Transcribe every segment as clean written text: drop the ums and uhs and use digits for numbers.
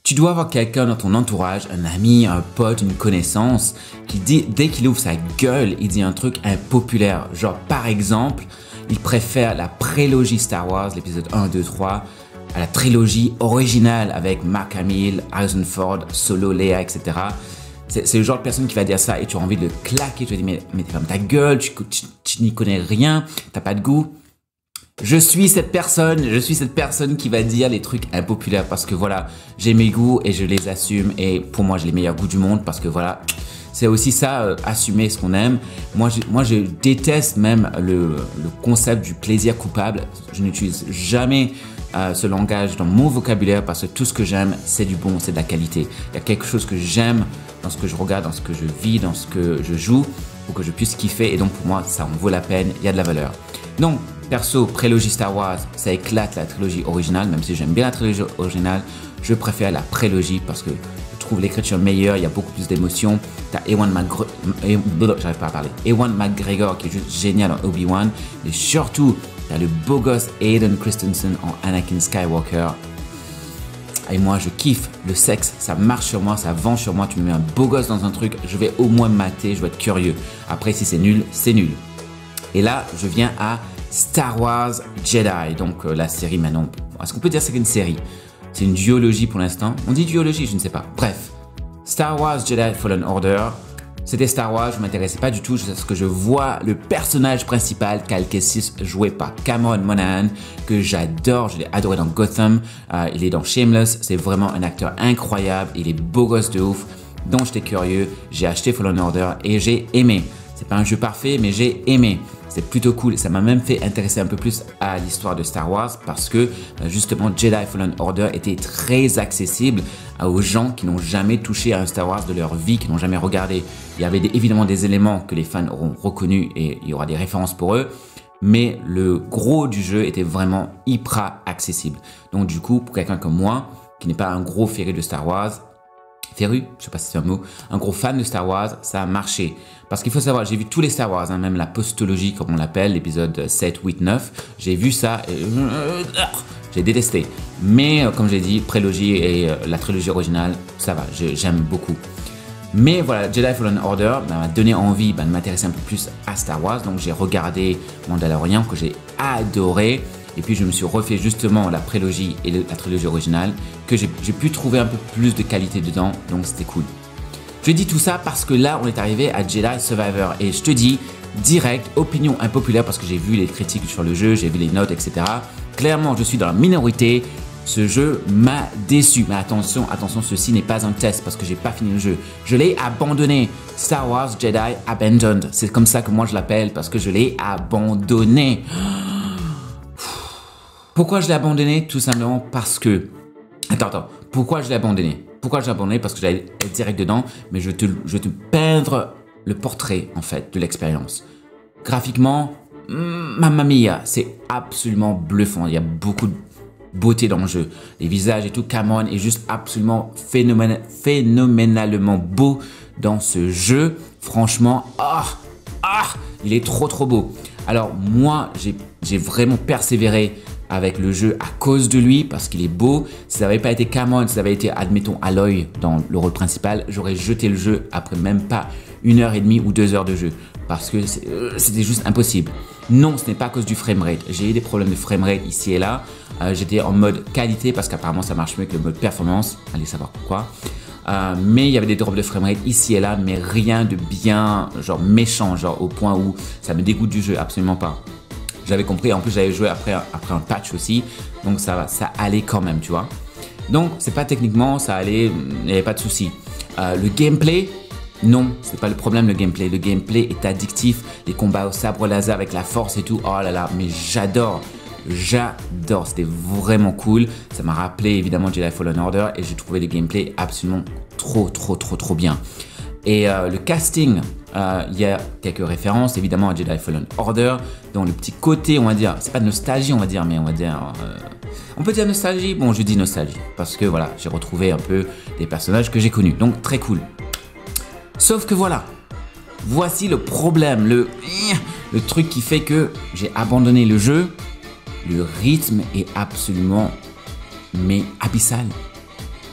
Tu dois avoir quelqu'un dans ton entourage, un ami, un pote, une connaissance, qui dit, dès qu'il ouvre sa gueule, il dit un truc impopulaire. Genre, par exemple, il préfère la prélogie Star Wars, l'épisode 1, 2, 3, à la trilogie originale avec Mark Hamill, Harrison Ford, Solo, Leia, etc. C'est le genre de personne qui va dire ça et tu as envie de le claquer. Tu te dis, mais ferme ta gueule, tu n'y connais rien, t'as pas de goût. Je suis cette personne qui va dire les trucs impopulaires parce que voilà, j'ai mes goûts et je les assume et pour moi, j'ai les meilleurs goûts du monde parce que voilà, c'est aussi ça, assumer ce qu'on aime. Moi, je déteste même le concept du plaisir coupable. Je n'utilise jamais ce langage dans mon vocabulaire parce que tout ce que j'aime, c'est du bon, c'est de la qualité. Il y a quelque chose que j'aime dans ce que je regarde, dans ce que je vis, dans ce que je joue pour que je puisse kiffer et donc pour moi, ça en vaut la peine, il y a de la valeur. Donc, perso, prélogie Star Wars, ça éclate la trilogie originale, même si j'aime bien la trilogie originale, je préfère la prélogie parce que je trouve l'écriture meilleure, il y a beaucoup plus d'émotions. T'as Ewan McGregor qui est juste génial en Obi-Wan, et surtout, t'as le beau gosse Hayden Christensen en Anakin Skywalker. Et moi, je kiffe le sexe, ça marche sur moi, ça vend sur moi. Tu me mets un beau gosse dans un truc, je vais au moins mater, je vais être curieux. Après, si c'est nul, c'est nul. Et là, je viens à Star Wars Jedi, donc la série maintenant. Est-ce qu'on peut dire que c'est une série? C'est une duologie pour l'instant. On dit duologie, je ne sais pas. Bref, Star Wars Jedi Fallen Order. C'était Star Wars, je ne m'intéressais pas du tout jusqu'à ce que je vois le personnage principal, Cal Kestis, joué par Cameron Monaghan, que j'adore, je l'ai adoré dans Gotham, il est dans Shameless, c'est vraiment un acteur incroyable, il est beau gosse de ouf, donc j'étais curieux, j'ai acheté Fallen Order et j'ai aimé. C'est pas un jeu parfait, mais j'ai aimé. C'est plutôt cool. Ça m'a même fait intéresser un peu plus à l'histoire de Star Wars parce que justement Jedi Fallen Order était très accessible aux gens qui n'ont jamais touché à un Star Wars de leur vie, qui n'ont jamais regardé. Il y avait évidemment des éléments que les fans auront reconnus et il y aura des références pour eux. Mais le gros du jeu était vraiment hyper accessible. Donc du coup, pour quelqu'un comme moi, qui n'est pas un gros féru de Star Wars, féru, je sais pas si c'est un mot, un gros fan de Star Wars, ça a marché. Parce qu'il faut savoir, j'ai vu tous les Star Wars, hein, même la postologie comme on l'appelle, l'épisode 7, 8, 9. J'ai vu ça et j'ai détesté. Mais comme j'ai dit, prélogie et la trilogie originale, ça va, j'aime beaucoup. Mais voilà, Jedi Fallen Order m'a donné envie de m'intéresser un peu plus à Star Wars. Donc j'ai regardé Mandalorian que j'ai adoré. Et puis je me suis refait justement la prélogie et la trilogie originale que j'ai pu trouver un peu plus de qualité dedans. Donc c'était cool. Je dis tout ça parce que là, on est arrivé à Jedi Survivor et je te dis direct, opinion impopulaire parce que j'ai vu les critiques sur le jeu, j'ai vu les notes, etc. Clairement, je suis dans la minorité. Ce jeu m'a déçu. Mais attention, ceci n'est pas un test parce que j'ai pas fini le jeu. Je l'ai abandonné. Star Wars Jedi Abandoned. C'est comme ça que moi je l'appelle parce que je l'ai abandonné. Pourquoi je l'ai abandonné? Tout simplement parce que... Attends. Pourquoi je l'ai abandonné? Parce que j'allais être direct dedans, mais je te peindre le portrait, en fait, de l'expérience. Graphiquement, mamma mia, c'est absolument bluffant. Il y a beaucoup de beauté dans le jeu. Les visages et tout, Cameron est juste absolument phénoménalement beau dans ce jeu. Franchement, il est trop beau. Alors moi, j'ai vraiment persévéré avec le jeu à cause de lui, parce qu'il est beau. Si ça n'avait pas été Cameron, si ça avait été, admettons, Aloy dans le rôle principal, j'aurais jeté le jeu après même pas 1h30 ou 2 heures de jeu, parce que c'était juste impossible. Non, ce n'est pas à cause du framerate. J'ai eu des problèmes de framerate ici et là. J'étais en mode qualité, parce qu'apparemment ça marche mieux que le mode performance. Allez savoir pourquoi. Mais il y avait des drops de framerate ici et là, mais rien de bien, genre méchant, genre au point où ça me dégoûte du jeu, absolument pas. J'avais compris, en plus j'avais joué après un patch aussi, donc ça allait quand même, tu vois. Donc c'est pas techniquement, ça allait, il n'y avait pas de souci. Le gameplay, non, c'est pas le problème le gameplay. Le gameplay est addictif, les combats au sabre laser avec la force et tout, oh là là, mais j'adore, c'était vraiment cool. Ça m'a rappelé évidemment Jedi Fallen Order et j'ai trouvé le gameplay absolument trop bien. Et le casting, il y a quelques références évidemment à Jedi Fallen Order, dans le petit côté, on va dire, c'est pas de nostalgie on va dire, mais on va dire, on peut dire nostalgie, bon je dis nostalgie, parce que voilà, j'ai retrouvé un peu des personnages que j'ai connus, donc très cool. Sauf que voilà, voici le problème, le truc qui fait que j'ai abandonné le jeu, le rythme est absolument, mais abyssal.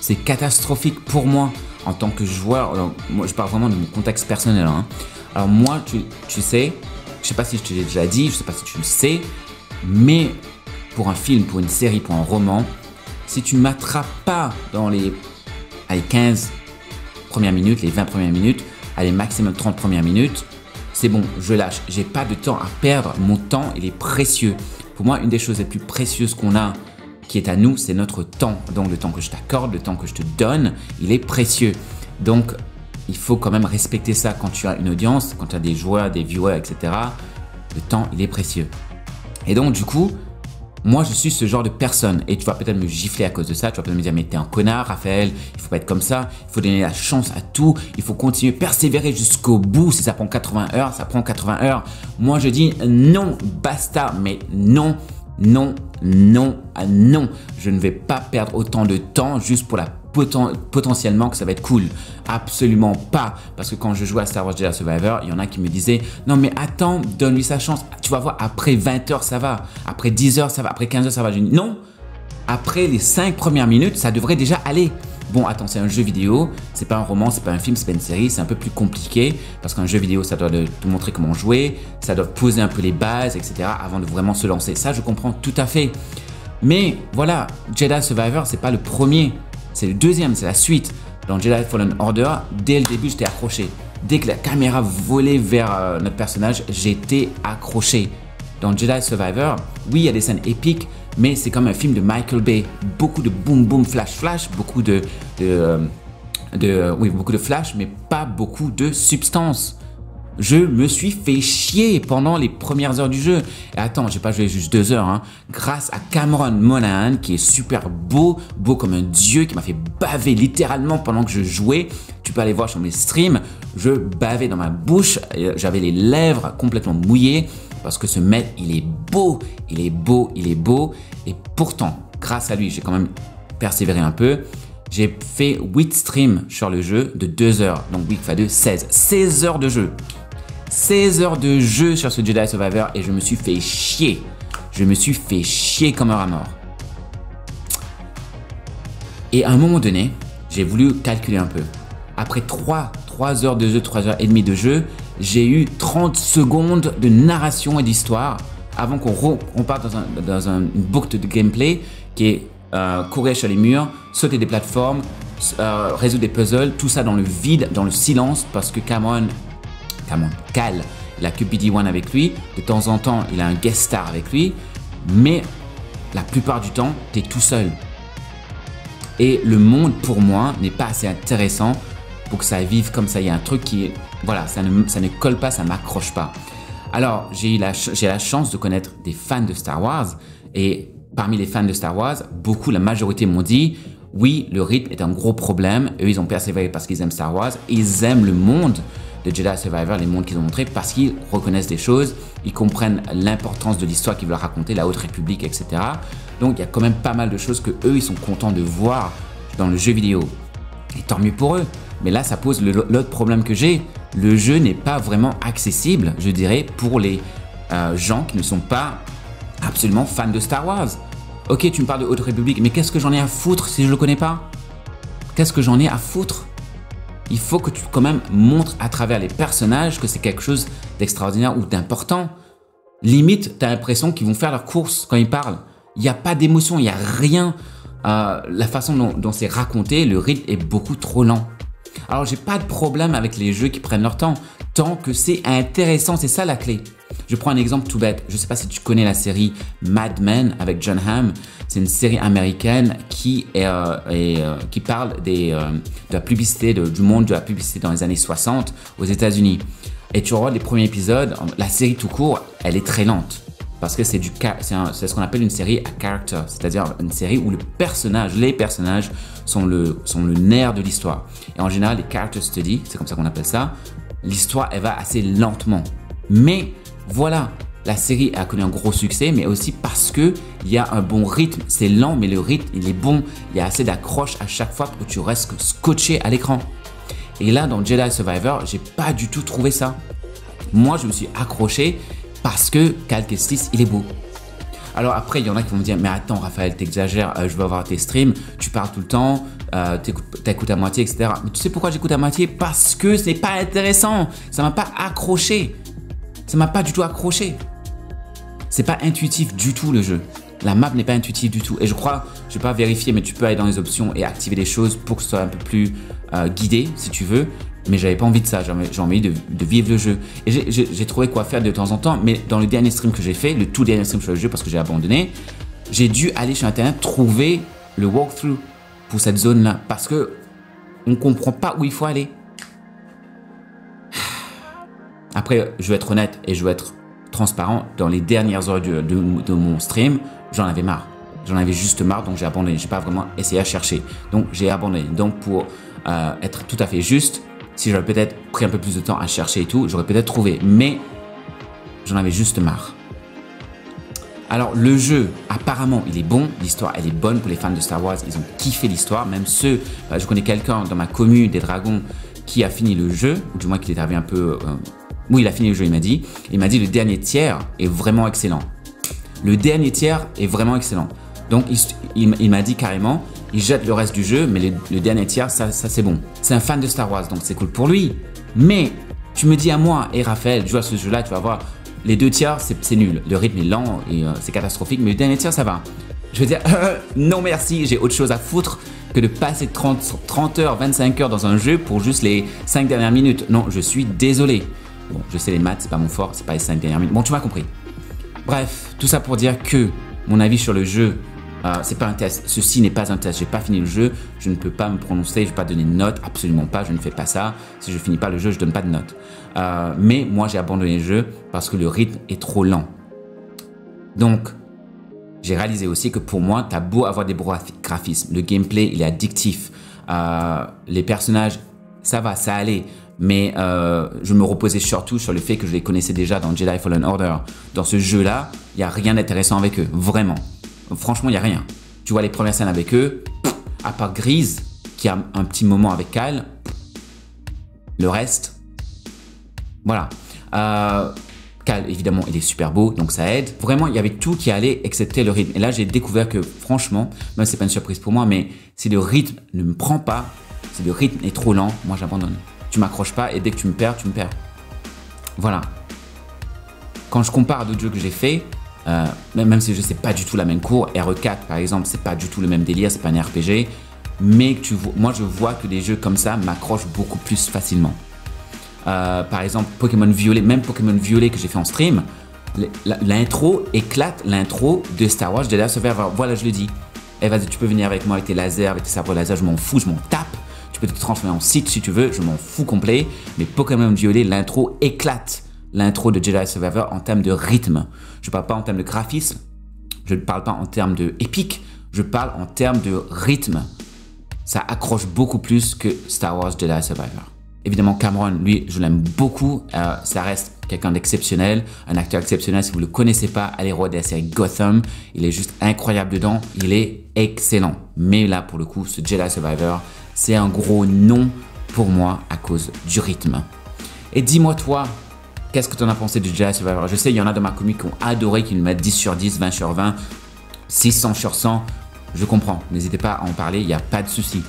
c'est catastrophique pour moi en tant que joueur. Alors, moi, je parle vraiment de mon contexte personnel. Hein. Alors moi, tu sais, je sais pas si je te l'ai déjà dit, je sais pas si tu le sais, mais pour un film, pour une série, pour un roman, si tu ne m'attrapes pas dans les 15 premières minutes, les 20 premières minutes, allez, maximum 30 premières minutes, c'est bon, je lâche. J'ai pas de temps à perdre. Mon temps, il est précieux. Pour moi, une des choses les plus précieuses qu'on a, qui est à nous, c'est notre temps. Donc, le temps que je t'accorde, le temps que je te donne, il est précieux. Donc, il faut quand même respecter ça quand tu as une audience, quand tu as des joueurs, des viewers, etc. Le temps, il est précieux. Et donc, du coup, moi, je suis ce genre de personne et tu vas peut-être me gifler à cause de ça. Tu vas peut-être me dire, mais t'es un connard, Raphaël, il faut pas être comme ça. Il faut donner la chance à tout. Il faut continuer, persévérer jusqu'au bout. Si ça prend 80 heures, ça prend 80 heures. Moi, je dis non, basta, mais non, non, non, non. Je ne vais pas perdre autant de temps juste pour la potentiellement que ça va être cool. Absolument pas. Parce que quand je jouais à Star Wars Jedi Survivor, il y en a qui me disaient non mais attends, donne-lui sa chance. Tu vas voir, après 20 heures ça va. Après 10 heures ça va. Après 15 heures ça va. Je dis non. Après les 5 premières minutes, ça devrait déjà aller. Bon, attends, c'est un jeu vidéo, c'est pas un roman, c'est pas un film, c'est pas une série, c'est un peu plus compliqué parce qu'un jeu vidéo, ça doit te montrer comment jouer, ça doit poser un peu les bases, etc. avant de vraiment se lancer. Ça, je comprends tout à fait. Mais voilà, Jedi Survivor, c'est pas le premier. C'est le deuxième, c'est la suite. Dans Jedi Fallen Order, dès le début, j'étais accroché. Dès que la caméra volait vers notre personnage, j'étais accroché. Dans Jedi Survivor, oui, il y a des scènes épiques, mais c'est comme un film de Michael Bay. Beaucoup de boom boom flash flash, beaucoup de flash, mais pas beaucoup de substance. Je me suis fait chier pendant les premières heures du jeu. Et attends, j'ai pas joué juste 2 heures. Hein. Grâce à Cameron Monaghan, qui est super beau, beau comme un dieu, qui m'a fait baver littéralement pendant que je jouais. Tu peux aller voir sur mes streams. Je bavais dans ma bouche. J'avais les lèvres complètement mouillées. Parce que ce mec, il est beau, il est beau, il est beau. Et pourtant, grâce à lui, j'ai quand même persévéré un peu. J'ai fait 8 streams sur le jeu de 2 heures. Donc 8 x 2, 16. 16 heures de jeu. 16 heures de jeu sur ce Jedi Survivor et je me suis fait chier. Je me suis fait chier comme un rat mort. Et à un moment donné, j'ai voulu calculer un peu. Après 3 heures de jeu, 3 heures et demie de jeu, j'ai eu 30 secondes de narration et d'histoire avant qu'on parte dans une boucle de gameplay qui est courir sur les murs, sauter des plateformes, résoudre des puzzles, tout ça dans le vide, dans le silence parce que Cal, il a que BD1 avec lui. De temps en temps, il a un guest star avec lui. Mais la plupart du temps, tu es tout seul. Et le monde, pour moi, n'est pas assez intéressant pour que ça vive comme ça. Il y a un truc qui est... Voilà, ça ne colle pas, ça ne m'accroche pas. Alors, j'ai la chance de connaître des fans de Star Wars. Et parmi les fans de Star Wars, la majorité m'ont dit... Oui, le rythme est un gros problème. Eux, ils ont persévéré parce qu'ils aiment Star Wars. Ils aiment le monde de Jedi Survivor, les mondes qu'ils ont montrés, parce qu'ils reconnaissent des choses, ils comprennent l'importance de l'histoire qu'ils veulent raconter, la Haute République, etc. Donc, il y a quand même pas mal de choses que eux, ils sont contents de voir dans le jeu vidéo. Et tant mieux pour eux. Mais là, ça pose l'autre problème que j'ai. Le jeu n'est pas vraiment accessible, je dirais, pour les gens qui ne sont pas absolument fans de Star Wars. Ok, tu me parles de Haute République, mais qu'est-ce que j'en ai à foutre si je le connais pas? Qu'est-ce que j'en ai à foutre? Il faut que tu quand même montres à travers les personnages que c'est quelque chose d'extraordinaire ou d'important. Limite, tu as l'impression qu'ils vont faire leurs courses quand ils parlent. Il n'y a pas d'émotion, il n'y a rien. La façon dont c'est raconté, le rythme est beaucoup trop lent. Alors, j'ai pas de problème avec les jeux qui prennent leur temps, tant que c'est intéressant, c'est ça la clé. Je prends un exemple tout bête. Je ne sais pas si tu connais la série Mad Men avec John Hamm. C'est une série américaine qui parle de la publicité, du monde de la publicité dans les années 60 aux États-Unis. Et tu regardes les premiers épisodes, la série tout court, elle est très lente. Parce que c'est ce qu'on appelle une série à character, c'est-à-dire une série où les personnages sont le nerf de l'histoire. Et en général, les character studies, c'est comme ça qu'on appelle ça, l'histoire, elle va assez lentement. Mais voilà, la série a connu un gros succès, mais aussi parce qu'il y a un bon rythme. C'est lent, mais le rythme, il est bon. Il y a assez d'accroche à chaque fois pour que tu restes scotché à l'écran. Et là, dans Jedi Survivor, j'ai pas du tout trouvé ça. Moi, je me suis accroché parce que Cal Kestis, il est beau. Alors après, il y en a qui vont me dire « Mais attends, Raphaël, t'exagères, je veux avoir tes streams, tu parles tout le temps, t'écoutes à moitié, etc. Mais tu sais pourquoi j'écoute à moitié? Parce que ce n'est pas intéressant. Ça m'a pas accroché. Ça m'a pas du tout accroché. C'est pas intuitif du tout le jeu. La map n'est pas intuitive du tout. Et je crois, je vais pas vérifier, mais tu peux aller dans les options et activer les choses pour que ce soit un peu plus guidé, si tu veux. Mais j'avais pas envie de ça. J'ai envie de vivre le jeu. Et j'ai trouvé quoi faire de temps en temps. Mais dans le dernier stream que j'ai fait, le tout dernier stream sur le jeu parce que j'ai abandonné, j'ai dû aller sur Internet trouver le walkthrough pour cette zone-là. Parce que on comprend pas où il faut aller. Après, je vais être honnête et je vais être transparent. Dans les dernières heures de mon stream, j'en avais marre. J'en avais juste marre, donc j'ai abandonné. J'ai pas vraiment essayé à chercher. Donc j'ai abandonné. Donc pour être tout à fait juste, si j'aurais peut-être pris un peu plus de temps à chercher et tout, j'aurais peut-être trouvé. Mais j'en avais juste marre. Alors le jeu, apparemment, il est bon. L'histoire, elle est bonne pour les fans de Star Wars. Ils ont kiffé l'histoire. Même ceux, je connais quelqu'un dans ma commune des dragons qui a fini le jeu, ou du moins qui est arrivé un peu... oui, il a fini le jeu, il m'a dit. Il m'a dit le dernier tiers est vraiment excellent. Le dernier tiers est vraiment excellent. Donc il m'a dit carrément, il jette le reste du jeu, mais le dernier tiers, ça c'est bon. C'est un fan de Star Wars, donc c'est cool pour lui. Mais tu me dis à moi, et Raphaël, joue à ce jeu-là, tu vas voir, les 2 tiers, c'est nul. Le rythme est lent et c'est catastrophique, mais le dernier tiers, ça va. Je vais dire, non merci, j'ai autre chose à foutre que de passer 30 heures, 25 heures dans un jeu pour juste les 5 dernières minutes. Non, je suis désolé. Bon, je sais les maths, c'est pas mon fort, c'est pas les 5 dernières minutes. Bon, tu m'as compris. Bref, tout ça pour dire que mon avis sur le jeu, c'est pas un test. Ceci n'est pas un test. J'ai pas fini le jeu, je ne peux pas me prononcer, je vais pas donner de note, absolument pas. Je ne fais pas ça. Si je finis pas le jeu, je donne pas de note. Mais moi, j'ai abandonné le jeu parce que le rythme est trop lent. Donc, j'ai réalisé aussi que pour moi, t'as beau avoir des beaux graphismes, le gameplay, il est addictif. Les personnages, ça va, ça allait. Mais je me reposais surtout sur le fait que je les connaissais déjà dans Jedi Fallen Order. Dans ce jeu-là, il n'y a rien d'intéressant avec eux, vraiment. Franchement, il n'y a rien. Tu vois les premières scènes avec eux, à part Grease, qui a un petit moment avec Cal, le reste, voilà. Cal, évidemment, il est super beau, donc ça aide. Vraiment, il y avait tout qui allait, excepté le rythme. Et là, j'ai découvert que, franchement, même si c'est pas une surprise pour moi, mais si le rythme ne me prend pas, si le rythme est trop lent, moi, j'abandonne. Tu m'accroches pas et dès que tu me perds, tu me perds. Voilà. Quand je compare à d'autres jeux que j'ai fait, même si je sais pas du tout la même cour, RE4 par exemple, c'est pas du tout le même délire, c'est pas un RPG, mais moi je vois que des jeux comme ça m'accrochent beaucoup plus facilement. Par exemple, Pokémon Violet, même Pokémon Violet que j'ai fait en stream, l'intro éclate l'intro de Star Wars Jedi Survivor. Voilà, je le dis. Eh, vas-y, tu peux venir avec moi avec tes lasers, avec tes sabres laser, je m'en fous, je m'en tape. Tu peux te transformer en Sith si tu veux, je m'en fous complet. Mais Pokémon Violet, l'intro éclate l'intro de Jedi Survivor en termes de rythme. Je ne parle pas en termes de graphisme, je ne parle pas en termes de épique, je parle en termes de rythme. Ça accroche beaucoup plus que Star Wars Jedi Survivor. Évidemment, Cameron, lui, je l'aime beaucoup. Ça reste quelqu'un d'exceptionnel, un acteur exceptionnel. Si vous ne le connaissez pas, allez regarder la série Gotham. Il est juste incroyable dedans. Il est excellent. Mais là, pour le coup, ce Jedi Survivor, c'est un gros non pour moi à cause du rythme. Et dis-moi toi, qu'est-ce que tu en as pensé du Jedi Survivor? Je sais, il y en a dans ma commune qui ont adoré, qui nous mettent 10 sur 10, 20 sur 20, 600 sur 100. Je comprends. N'hésitez pas à en parler, il n'y a pas de souci.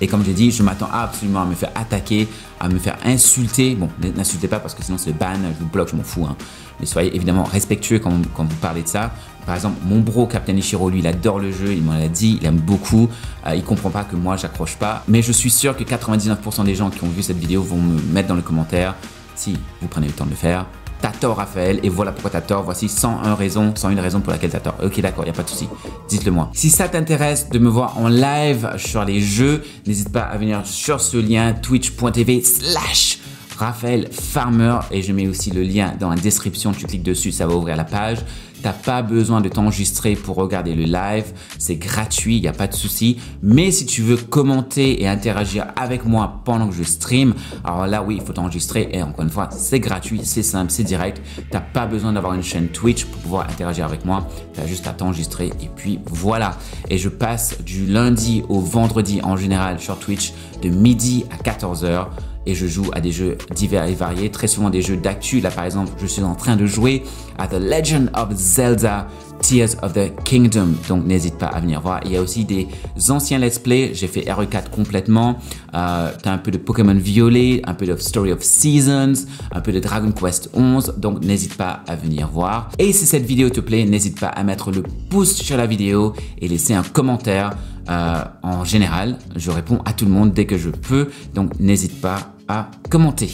Et comme j'ai dit, je m'attends absolument à me faire attaquer, à me faire insulter. Bon, n'insultez pas parce que sinon c'est ban, je vous bloque, je m'en fous. Hein. Mais soyez évidemment respectueux quand vous parlez de ça. Par exemple, mon bro Captain Ichiro, lui, il adore le jeu, il m'en a dit, il aime beaucoup. Il comprend pas que moi, j'accroche pas. Mais je suis sûr que 99% des gens qui ont vu cette vidéo vont me mettre dans les commentaires, si vous prenez le temps de le faire. T'as tort, Raphaël, et voilà pourquoi t'as tort. Voici 101 raisons pour laquelle t'as tort. Ok, d'accord, il n'y a pas de souci. Dites-le moi. Si ça t'intéresse de me voir en live sur les jeux, n'hésite pas à venir sur ce lien twitch.tv/Raphaël Farmer et je mets aussi le lien dans la description. Tu cliques dessus, ça va ouvrir la page. T'as pas besoin de t'enregistrer pour regarder le live, c'est gratuit, il n'y a pas de souci. Mais si tu veux commenter et interagir avec moi pendant que je stream, alors là oui, il faut t'enregistrer et encore une fois, c'est gratuit, c'est simple, c'est direct. T'as pas besoin d'avoir une chaîne Twitch pour pouvoir interagir avec moi, t'as juste à t'enregistrer et puis voilà. Et je passe du lundi au vendredi en général sur Twitch de midi à 14 h. et je joue à des jeux divers et variés, très souvent des jeux d'actu. Là par exemple, je suis en train de jouer à The Legend of Zelda Tears of the Kingdom, donc n'hésite pas à venir voir. Il y a aussi des anciens let's play, j'ai fait RE4 complètement, t'as un peu de Pokémon Violet, un peu de Story of Seasons, un peu de Dragon Quest 11, donc n'hésite pas à venir voir. Et si cette vidéo te plaît, n'hésite pas à mettre le pouce sur la vidéo et laisser un commentaire. En général, je réponds à tout le monde dès que je peux, donc n'hésite pas à commenter.